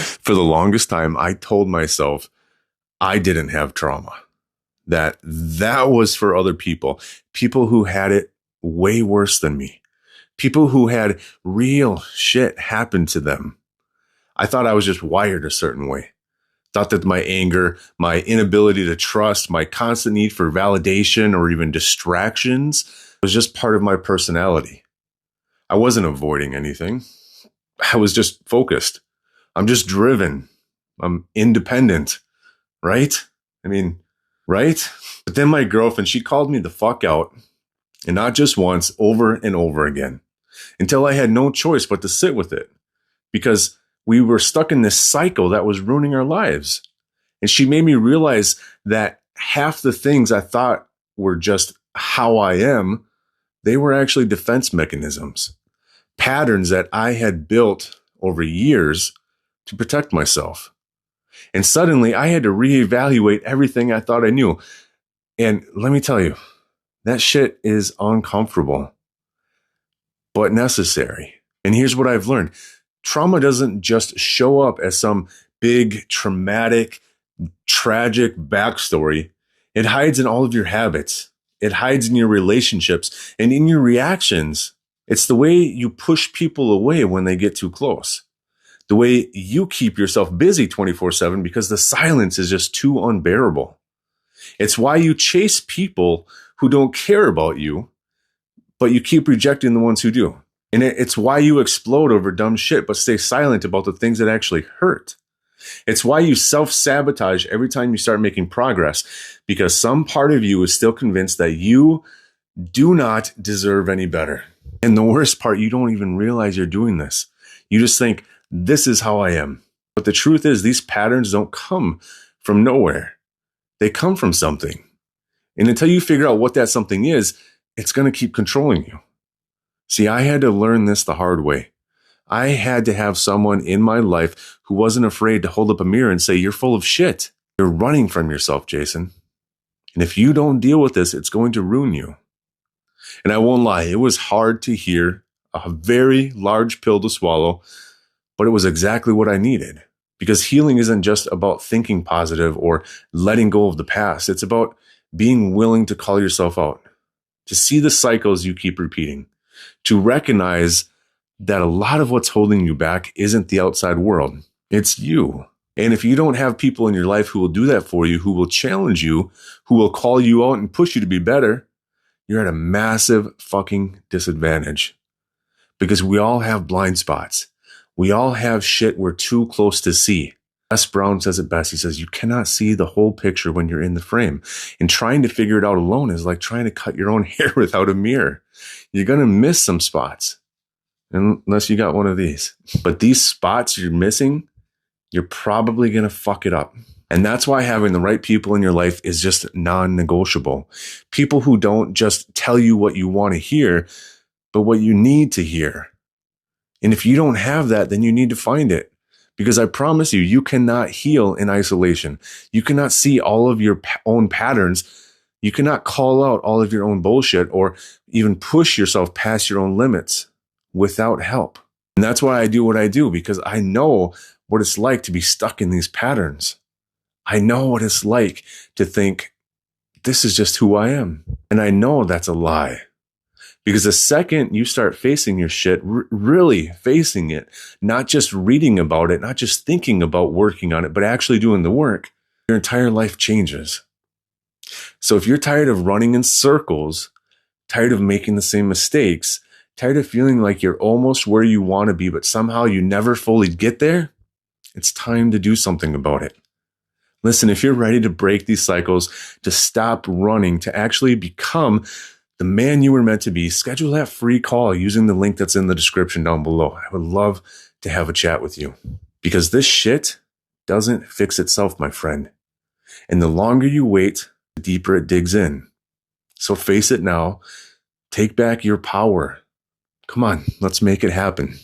For the longest time, I told myself I didn't have trauma, that was for other people who had it way worse than me, people who had real shit happen to them. I thought I was just wired a certain way. Thought that my anger, my inability to trust, my constant need for validation or even distractions was just part of my personality. I wasn't avoiding anything. I was just focused. I'm just driven. I'm independent, right? I mean, right? But then my girlfriend, she called me the fuck out, and not just once, over and over again, until I had no choice but to sit with it, because we were stuck in this cycle that was ruining our lives. And she made me realize that half the things I thought were just how I am, they were actually defense mechanisms, patterns that I had built over years to protect myself. And suddenly I had to reevaluate everything I thought I knew. And let me tell you, that shit is uncomfortable, but necessary. And here's what I've learned. Trauma doesn't just show up as some big, traumatic, tragic backstory. It hides in all of your habits. It hides in your relationships and in your reactions. It's the way you push people away when they get too close. The way you keep yourself busy 24/7 because the silence is just too unbearable. It's why you chase people who don't care about you, but you keep rejecting the ones who do. And it's why you explode over dumb shit, but stay silent about the things that actually hurt. It's why you self-sabotage every time you start making progress, because some part of you is still convinced that you do not deserve any better. And the worst part, you don't even realize you're doing this. You just think, this is how I am. But the truth is, these patterns don't come from nowhere. They come from something. And until you figure out what that something is, it's going to keep controlling you. See, I had to learn this the hard way. I had to have someone in my life who wasn't afraid to hold up a mirror and say, you're full of shit. You're running from yourself, Jason. And if you don't deal with this, it's going to ruin you. And I won't lie, it was hard to hear, a very large pill to swallow, but it was exactly what I needed. Because healing isn't just about thinking positive or letting go of the past. It's about being willing to call yourself out, to see the cycles you keep repeating, to recognize that a lot of what's holding you back isn't the outside world. It's you. And if you don't have people in your life who will do that for you, who will challenge you, who will call you out and push you to be better, you're at a massive fucking disadvantage. Because we all have blind spots. We all have shit we're too close to see. Les Brown says it best. He says, you cannot see the whole picture when you're in the frame. And trying to figure it out alone is like trying to cut your own hair without a mirror. You're going to miss some spots. Unless you got one of these. But these spots you're missing, you're probably going to fuck it up. And that's why having the right people in your life is just non-negotiable. People who don't just tell you what you want to hear, but what you need to hear. And if you don't have that, then you need to find it. Because I promise you, you cannot heal in isolation. You cannot see all of your own patterns. You cannot call out all of your own bullshit or even push yourself past your own limits without help. And that's why I do what I do, because I know what it's like to be stuck in these patterns. I know what it's like to think, this is just who I am. And I know that's a lie. Because the second you start facing your shit, really facing it, not just reading about it, not just thinking about working on it, but actually doing the work, your entire life changes. So if you're tired of running in circles, tired of making the same mistakes, tired of feeling like you're almost where you want to be, but somehow you never fully get there, it's time to do something about it. Listen, if you're ready to break these cycles, to stop running, to actually become the man you were meant to be, schedule that free call using the link that's in the description down below. I would love to have a chat with you, because this shit doesn't fix itself, my friend. And the longer you wait, the deeper it digs in. So face it now. Take back your power. Come on, let's make it happen.